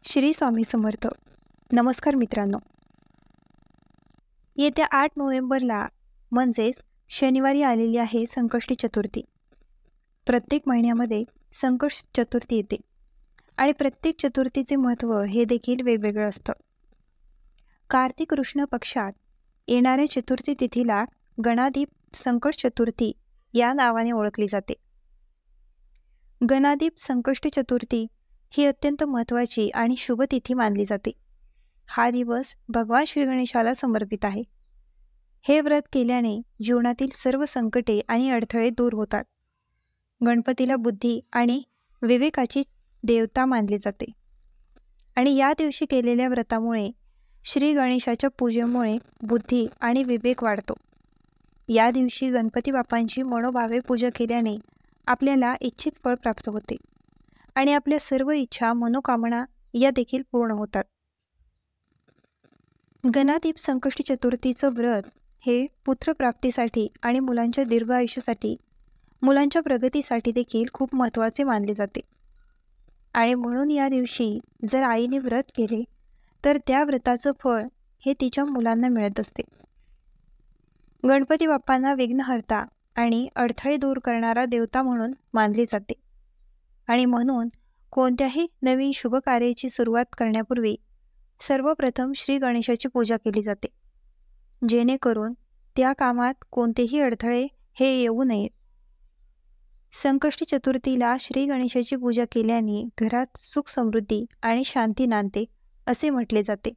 श्री स्वामी समर्थ. नमस्कार मित्रांनो. येत्या 8 नोव्हेंबरला म्हणजेच शनिवारी आलेली आहे संकष्टी चतुर्थी. प्रत्येक महिन्यामध्ये संकष्ट चतुर्थी येते आणि प्रत्येक चतुर्थीचे महत्त्व हे देखील वेगवेगळं असतं. कार्तिक कृष्ण पक्षात येणाऱ्या चतुर्थी तिथीला गणादीप संकष्ट चतुर्थी या नावाने ओळखली जाते. गणादीप संकष्टी चतुर्थी ही अत्यंत महत्त्वाची आणि शुभ तिथी मानली जाते. हा दिवस भगवान श्री गणेशाला समर्पित आहे. हे व्रत केल्याने जीवनातील सर्व संकटे आणि अडथळे दूर होतात. गणपतीला बुद्धी आणि विवेकाची देवता मानली जाते आणि या दिवशी केलेल्या व्रतामुळे श्री गणेशाच्या पूजेमुळे बुद्धी आणि विवेक वाढतो. या दिवशी गणपती बाप्पांची मनोभावे पूजा केल्याने आपल्याला इच्छित फळ प्राप्त होते आणि आपल्या सर्व इच्छा मनोकामना या देखील पूर्ण होतात. गणादीप संकष्टी चतुर्थीचं व्रत हे पुत्रप्राप्तीसाठी आणि मुलांच्या दीर्घ आयुष्यासाठी, मुलांच्या प्रगतीसाठी देखील खूप महत्त्वाचे मानले जाते आणि म्हणून या दिवशी जर आईने व्रत केले तर त्या व्रताचं फळ हे तिच्या मुलांना मिळत असते. गणपती बाप्पांना विघ्नहर्ता आणि अडथळे दूर करणारा देवता म्हणून मानले जाते आणि म्हणून कोणत्याही नवीन शुभ कार्याची सुरुवात करण्यापूर्वी सर्वप्रथम श्री गणेशाची पूजा केली जाते, जेणेकरून त्या कामात कोणतेही अडथळे हे येऊ नयेत. संकष्टी चतुर्थीला श्री गणेशाची पूजा केल्याने घरात सुख समृद्धी आणि शांती नांदते असे म्हटले जाते.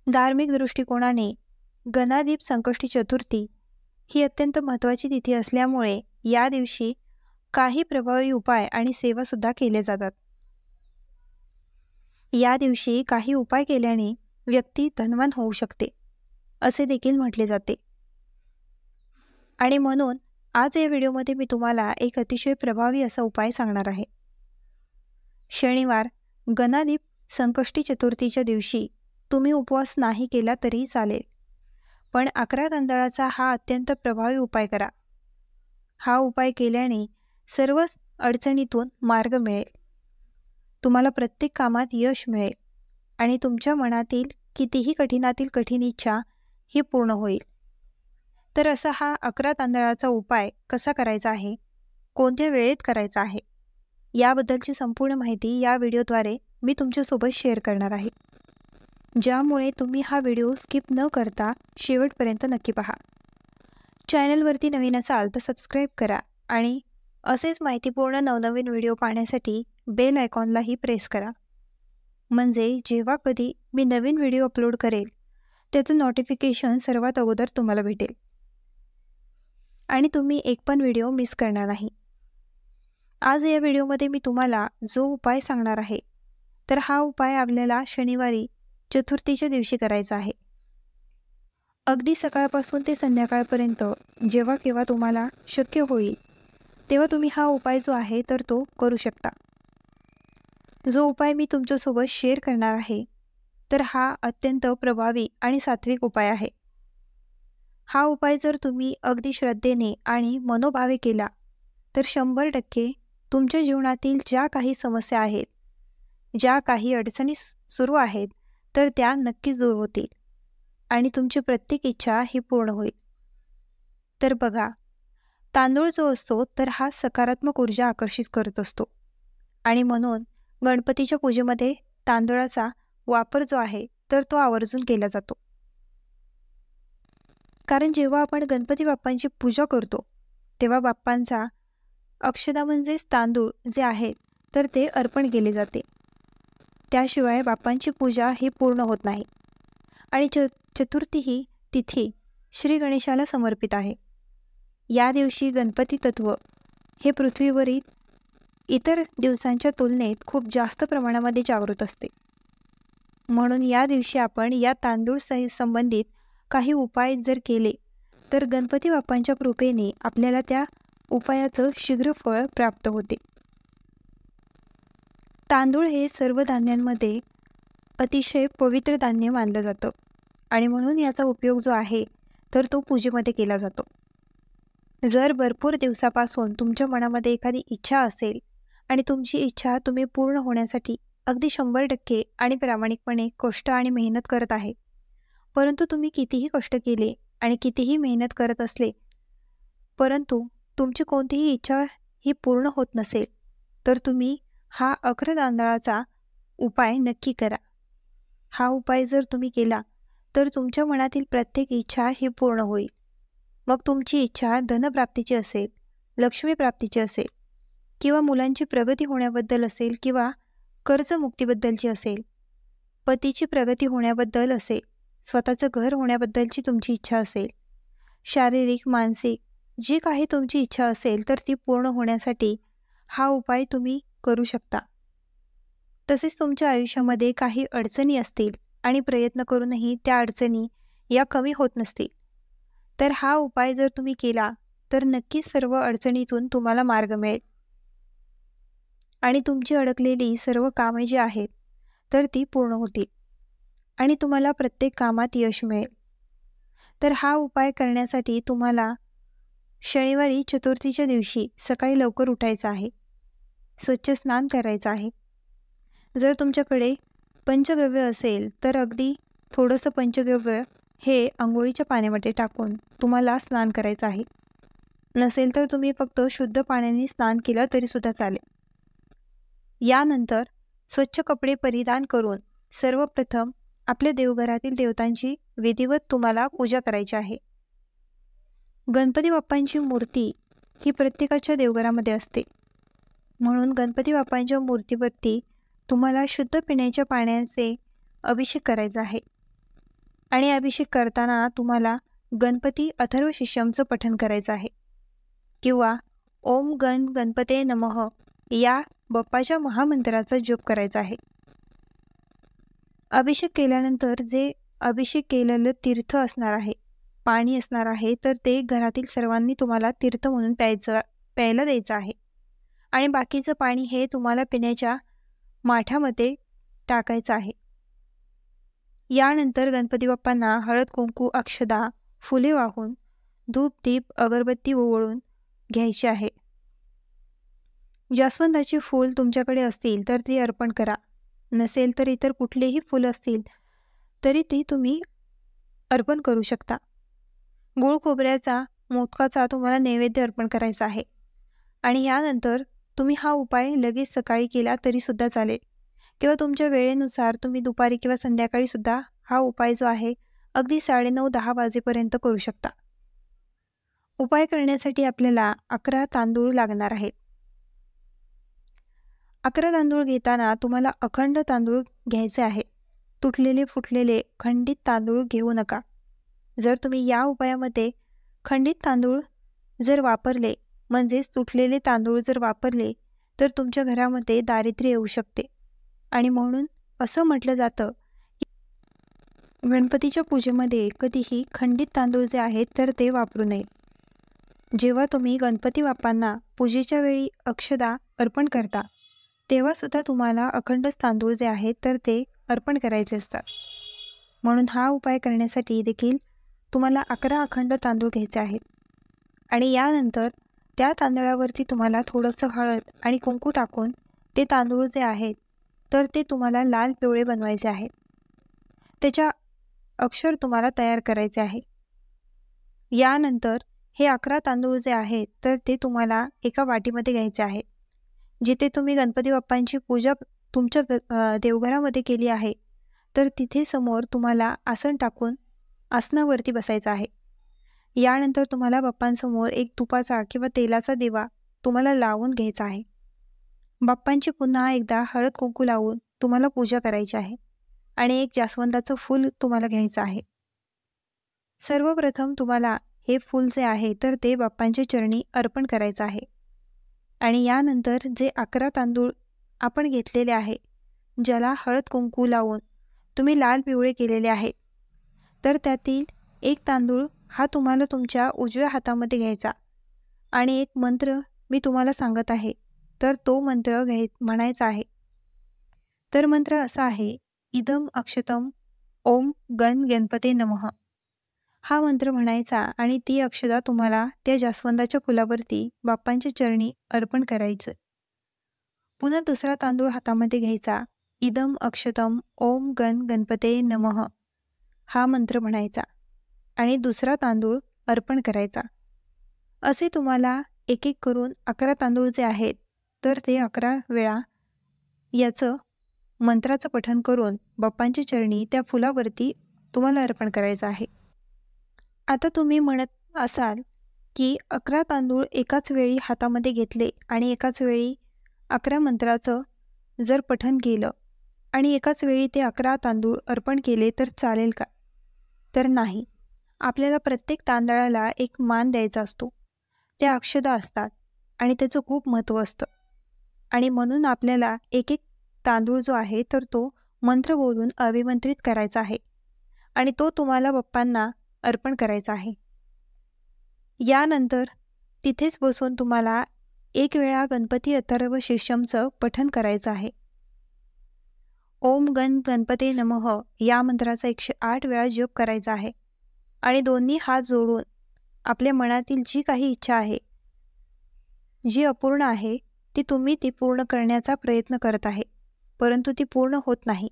धार्मिक दृष्टिकोनाने गणादीप संकष्टी चतुर्थी ही अत्यंत महत्त्वाची तिथी असल्यामुळे या दिवशी काही प्रभावी उपाय आणि सेवासुद्धा केले जातात. या दिवशी काही उपाय केल्याने व्यक्ती धनवान होऊ शकते असे देखील म्हटले जाते आणि म्हणून आज या व्हिडिओमध्ये मी तुम्हाला एक अतिशय प्रभावी असा उपाय सांगणार आहे. शनिवार गणादीप संकष्टी चतुर्थीच्या दिवशी तुम्ही उपवास नाही केला तरीही चालेल, पण 11 तांदळाचा हा अत्यंत प्रभावी उपाय करा. हा उपाय केल्याने सर्वच अडचणीतून मार्ग मिळेल, तुम्हाला प्रत्येक कामात यश मिळेल आणि तुमच्या मनातील कितीही कठीणातील कठीण इच्छा ही पूर्ण होईल. तर असा हा 11 तांदळाचा उपाय कसा करायचा आहे, कोणत्या वेळेत करायचा आहे, याबद्दलची संपूर्ण माहिती या व्हिडिओद्वारे मी तुमच्यासोबत शेअर करणार आहे, ज्यामुळे तुम्ही हा व्हिडिओ स्किप न करता शेवटपर्यंत नक्की पहा. चॅनलवरती नवीन असाल तर सबस्क्राईब करा आणि असेच माहितीपूर्ण नवनवीन व्हिडिओ पाहण्यासाठी बेल आयकॉनलाही प्रेस करा, म्हणजे जेव्हा कधी मी नवीन व्हिडिओ अपलोड करेल त्याचं नोटिफिकेशन सर्वात अगोदर तुम्हाला भेटेल आणि तुम्ही एक पण व्हिडिओ मिस करणार नाही. आज या व्हिडिओमध्ये मी तुम्हाला जो उपाय सांगणार आहे तर हा उपाय आपल्याला शनिवारी चतुर्थीच्या दिवशी करायचा आहे. अगदी सकाळपासून ते संध्याकाळपर्यंत जेव्हा केव्हा तुम्हाला शक्य होईल तेव्हा तुम्ही हा उपाय जो आहे तर तो करू शकता. जो उपाय मी तुमच्यासोबत शेअर करणार आहे तर हा अत्यंत प्रभावी आणि सात्विक उपाय आहे. हा उपाय जर तुम्ही अगदी श्रद्धेने आणि मनोभावे केला तर 100% तुमच्या जीवनातील ज्या काही समस्या आहेत, ज्या काही अडचणी सुरू आहेत तर त्या नक्कीच दूर होतील आणि तुमची प्रत्येक इच्छा ही पूर्ण होईल. तर बघा, तांदूळ जो असतो तर हा सकारात्मक ऊर्जा आकर्षित करत असतो आणि म्हणून गणपतीच्या पूजेमध्ये तांदळाचा वापर जो आहे तर तो आवर्जून केला जातो. कारण जेव्हा आपण गणपती बाप्पांची पूजा करतो तेव्हा बाप्पांचा अक्षदा म्हणजेच तांदूळ जे आहे तर ते अर्पण केले जाते. त्याशिवाय बाप्पांची पूजा ही पूर्ण होत नाही आणि चतुर्थी ही तिथी श्री गणेशाला समर्पित आहे. या दिवशी गणपती तत्व हे पृथ्वीवरील इतर दिवसांच्या तुलनेत खूप जास्त प्रमाणामध्ये जागृत असते. म्हणून या दिवशी आपण या तांदूळ संबंधित काही उपाय जर केले तर गणपती बाप्पांच्या कृपेने आपल्याला त्या उपायाचं शीघ्र फळ प्राप्त होते. तांदूळ हे सर्व धान्यांमध्ये अतिशय पवित्र धान्य मानलं जातं आणि म्हणून याचा उपयोग जो आहे तर तो पूजेमध्ये केला जातो. जर भरपूर दिवसापासून तुमच्या मनामध्ये एखादी इच्छा असेल आणि तुमची इच्छा तुम्ही पूर्ण होण्यासाठी अगदी 100% आणि प्रामाणिकपणे कष्ट आणि मेहनत करत आहे. परंतु तुम्ही कितीही कष्ट केले आणि कितीही मेहनत करत असले, परंतु तुमची कोणतीही इच्छा ही पूर्ण होत नसेल, तर तुम्ही हा अक्र तांदळाचा उपाय नक्की करा. हा उपाय जर तुम्ही केला, तर तुमच्या मनातील प्रत्येक इच्छा ही पूर्ण होईल. मग तुमची इच्छा धनप्राप्तीची असेल, लक्ष्मीप्राप्तीची असेल, किंवा मुलांची प्रगती होण्याबद्दल असेल, किंवा कर्जमुक्तीबद्दलची असेल, पतीची प्रगती होण्याबद्दल असेल, स्वतःचं घर होण्याबद्दलची तुमची इच्छा असेल, शारीरिक, मानसिक जी काही तुमची इच्छा असेल, तर ती पूर्ण होण्यासाठी हा उपाय तुम्ही करू शकता. तसेच तुमच्या आयुष्यामध्ये काही अडचणी असतील आणि प्रयत्न करूनही त्या अडचणी या कमी होत नसतील, तर हा उपाय जर तुम्ही केला, तर नक्कीच सर्व अडचणीतून तुम्हाला मार्ग मिळेल आणि तुमची अडकलेली सर्व कामे जी आहेत, तर ती पूर्ण होतील आणि तुम्हाला प्रत्येक कामात यश मिळेल. तर हा उपाय करण्यासाठी तुम्हाला शनिवारी चतुर्थीच्या दिवशी सकाळी लवकर उठायचं आहे, स्वच्छ स्नान करायचं आहे. जर तुमच्याकडे पंचगव्य असेल, तर अगदी थोडंसं पंचगव्य हे अंघोळीच्या पाण्यामध्ये टाकून तुम्हाला स्नान करायचं आहे. नसेल तर तुम्ही फक्त शुद्ध पाण्याने स्नान केलं तरीसुद्धा चालेल. यानंतर स्वच्छ कपडे परिधान करून सर्वप्रथम आपल्या देवघरातील देवतांची विधिवत तुम्हाला पूजा करायची आहे. गणपती बाप्पांची मूर्ती ही प्रत्येकाच्या देवघरामध्ये असते, म्हणून गणपती बाप्पांच्या मूर्तीवरती तुम्हाला शुद्ध पिण्याच्या पाण्याचे अभिषेक करायचा आहे आणि अभिषेक करताना तुम्हाला गणपती अथर्व शीर्षमचं पठण करायचं आहे किंवा ओम गण गणपते नमः या बाप्पाच्या महामंत्राचा जप करायचा आहे. अभिषेक केल्यानंतर जे अभिषेक केलेलं तीर्थ असणार आहे, पाणी असणार आहे, तर ते घरातील सर्वांनी तुम्हाला तीर्थ म्हणून प्यायला द्यायचं आहे आणि बाकीचं पाणी हे तुम्हाला पिण्याच्या माठामध्ये टाकायचं आहे. यानंतर गणपती बाप्पांना हळद, कुंकू, अक्षदा, फुले वाहून धूप, दीप, अगरबत्ती ओवाळून घ्यायची आहे. जास्वंदाची फूल तुमच्याकडे असतील तर ती अर्पण करा. नसेल तर इतर कुठलेही फूल असतील तरी ती तुम्ही अर्पण करू शकता. गूळ खोबऱ्याचा, मोदकाचा तुम्हाला नैवेद्य अर्पण करायचा आहे आणि यानंतर तुम्ही हा उपाय लगेच सकाळी केला तरीसुद्धा चालेल किंवा तुमच्या वेळेनुसार तुम्ही दुपारी किंवा संध्याकाळीसुद्धा हा उपाय जो आहे अगदी 9:30-10 वाजेपर्यंत करू शकता. उपाय करण्यासाठी आपल्याला 11 तांदूळ लागणार आहेत. 11 तांदूळ घेताना तुम्हाला अखंड तांदूळ घ्यायचे आहे. तुटलेले, फुटलेले, खंडित तांदूळ घेऊ नका. जर तुम्ही या उपायामध्ये खंडित तांदूळ जर वापरले, म्हणजेच तुटलेले तांदूळ जर वापरले, तर तुमच्या घरामध्ये दारिद्र्य येऊ शकते आणि म्हणून असं म्हटलं जातं की गणपतीच्या पूजेमध्ये कधीही खंडित तांदूळ जे आहेत तर ते वापरू नये. जेव्हा तुम्ही गणपती बाप्पांना पूजेच्या वेळी अक्षदा अर्पण करता, तेव्हा सुद्धा तुम्हाला अखंड तांदूळ जे आहेत तर ते अर्पण करायचे असतात. म्हणून हा उपाय करण्यासाठी देखील तुम्हाला 11 अखंड तांदूळ घ्यायचे आहेत आणि यानंतर त्या तांदळावरती तुम्हाला थोडंसं हळद आणि कुंकू टाकून ते तांदूळ जे आहेत तर ते तुम्हाला लाल पिवळे बनवायचे आहेत. त्याच्या अक्षर तुम्हाला तयार करायचे आहे. यानंतर हे 11 तांदूळ जे आहेत तर ते तुम्हाला एका वाटीमध्ये घ्यायचे आहे. जिथे तुम्ही गणपती बाप्पांची पूजा तुमच्या देवघरामध्ये केली आहे, तर तिथे समोर तुम्हाला आसन टाकून आसनावरती बसायचं आहे. यानंतर तुम्हाला बाप्पांसमोर एक तुपाचा किंवा तेलाचा दिवा तुम्हाला लावून घ्यायचा आहे. बाप्पांची पुन्हा एकदा हळद कुंकू लावून तुम्हाला पूजा करायची आहे आणि एक जास्वंदाचं फूल तुम्हाला घ्यायचं आहे. सर्वप्रथम तुम्हाला हे फूल जे आहे तर ते बाप्पांच्या चरणी अर्पण करायचं आहे आणि यानंतर जे 11 तांदूळ आपण घेतलेले आहे, ज्याला हळद कुंकू लावून तुम्ही लाल पिवळे केलेले आहे, तर त्यातील एक तांदूळ हा तुम्हाला तुमच्या उजव्या हातामध्ये घ्यायचा आणि एक मंत्र मी तुम्हाला सांगत आहे, तर तो मंत्र म्हणायचा आहे. तर मंत्र असा आहे, इदम अक्षतम ओम गण गणपते नमः. हा मंत्र म्हणायचा आणि ती अक्षता तुम्हाला त्या जास्वंदाच्या फुलावरती बाप्पांच्या चरणी अर्पण करायचं. पुन्हा दुसरा तांदूळ हातामध्ये घ्यायचा इदम अक्षतम ओम गण गणपते नमः हा मंत्र म्हणायचा आणि दुसरा तांदूळ अर्पण करायचा. असे तुम्हाला एक एक करून 11 तांदूळ जे आहेत तर ते 11 वेळा याचं मंत्राचं पठण करून बाप्पांच्या चरणी त्या फुलावरती तुम्हाला अर्पण करायचं आहे. आता तुम्ही म्हणत असाल की 11 तांदूळ एकाच वेळी हातामध्ये घेतले आणि एकाच वेळी 11 मंत्राचं जर पठण केलं आणि एकाच वेळी ते 11 तांदूळ अर्पण केले तर चालेल का? तर नाही. आपल्याला प्रत्येक तांदळाला एक मान द्यायचा असतो. त्या अक्षता असतात आणि त्याचं खूप महत्त्व असतं आणि म्हणून आपल्याला एक एक तांदूळ जो आहे तर तो मंत्र बोलून अभिमंत्रित करायचा आहे आणि तो तुम्हाला बाप्पांना अर्पण करायचा आहे. यानंतर तिथेच बसून तुम्हाला एक वेळा गणपती अथर्व शीर्षमचं पठण करायचं आहे. ओम गण गणपते नमः या मंत्राचा 108 वेळा जप करायचा आहे आणि दोन्ही हात जोडून आपल्या मनातील जी काही इच्छा आहे, जी अपूर्ण आहे, ती पूर्ण करण्याचा प्रयत्न करत आहे, परंतु ती पूर्ण होत नाही.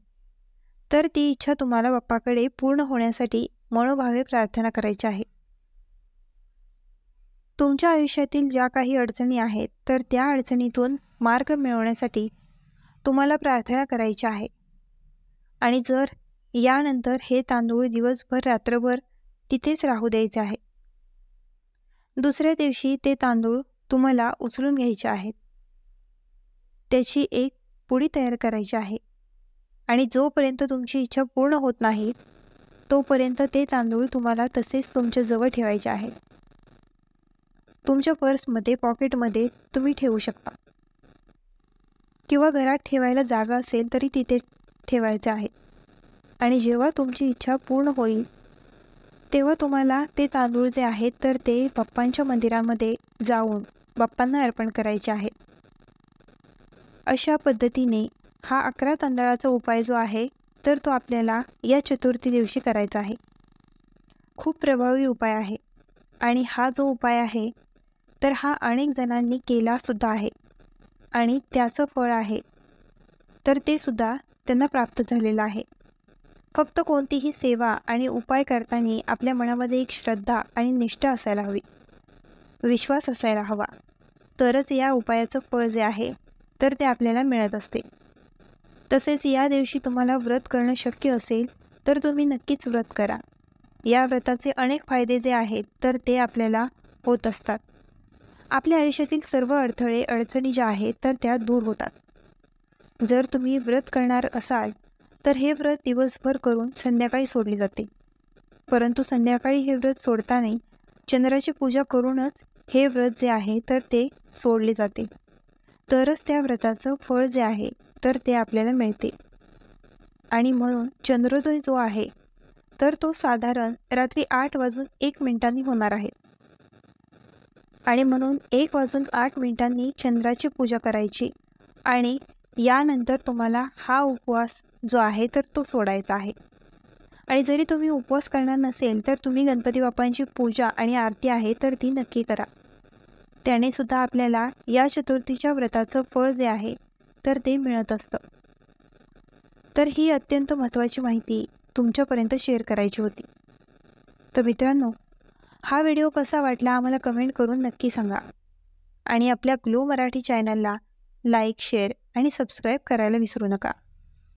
तर ती इच्छा तुम्हाला बाप्पाकडे पूर्ण होण्यासाठी मनोभावे प्रार्थना करायची आहे. तुमच्या आयुष्यातील ज्या काही अडचणी आहेत तर त्या अडचणीतून मार्ग मिळवण्यासाठी तुम्हाला प्रार्थना करायची आहे आणि जर यानंतर हे तांदूळ दिवसभर रात्रभर तिथेच राहू द्यायचे आहे. दुसऱ्या दिवशी ते तांदूळ तुम्हाला उचलून घ्यायचे आहेत. त्याची एक पुडी तयार करायची आहे आणि जोपर्यंत तुमची इच्छा पूर्ण होत नाही तोपर्यंत ते तांदूळ तुम्हाला तसेच तुमच्या जवळ ठेवायचे आहेत. तुमच्या पर्समध्ये पॉकेटमध्ये तुम्ही ठेवू शकता किंवा घरात ठेवायला जागा असेल तरी तिथे ठेवायचे आहे आणि जेव्हा तुमची इच्छा पूर्ण होईल तेव्हा तुम्हाला ते तांदूळ जे आहेत तर ते बाप्पांच्या मंदिरामध्ये जाऊन बाप्पांना अर्पण करायचे आहे. अशा पद्धतीने हा 11 तांदळाचा उपाय जो आहे तर तो आपल्याला या चतुर्थी दिवशी करायचा आहे. खूप प्रभावी उपाय आहे आणि हा जो उपाय आहे तर हा अनेक जणांनी केलासुद्धा आहे आणि त्याचं फळ आहे तर ते सुद्धा त्यांना प्राप्त झालेलं आहे. फक्त कोणतीही सेवा आणि उपाय करताना आपल्या मनामध्ये एक श्रद्धा आणि निष्ठा असायला हवी, विश्वास असायला हवा, तरच या उपायाचं फळ जे आहे तर ते आपल्याला मिळत असते. तसेच या दिवशी तुम्हाला व्रत करणं शक्य असेल तर तुम्ही नक्कीच व्रत करा. या व्रताचे अनेक फायदे जे आहेत तर ते आपल्याला होत असतात. आपल्या आयुष्यातील सर्व अडथळे अडचणी ज्या आहेत तर त्या दूर होतात. जर तुम्ही व्रत करणार असाल तर हे व्रत दिवसभर करून संध्याकाळी सोडले जाते, परंतु संध्याकाळी हे व्रत सोडताना चंद्राची पूजा करूनच हे व्रत जे आहे तर ते सोडले जाते. तरच त्या व्रताचं फळ जे आहे तर ते आपल्याला मिळते. आणि म्हणून चंद्रोदय जो आहे तर तो साधारण रात्री 8:01 होणार आहे आणि म्हणून 1:08 चंद्राची पूजा करायची आणि यानंतर तुम्हाला हा उपवास जो आहे तर तो सोडायचा आहे. आणि जरी तुम्ही उपवास करणार नसेल तर तुम्ही गणपती बाप्पांची पूजा आणि आरती आहे तर ती नक्की करा. त्याने सुद्धा आपल्याला या चतुर्थीच्या व्रताचं फळ जे आहे तर ते मिळत असतं. तर ही अत्यंत महत्त्वाची माहिती तुमच्यापर्यंत शेअर करायची होती. तर मित्रांनो, हा व्हिडिओ कसा वाटला आम्हाला कमेंट करून नक्की सांगा आणि आपल्या ग्लो मराठी चॅनलला लाईक, शेअर आणि सबस्क्राईब करायला विसरू नका.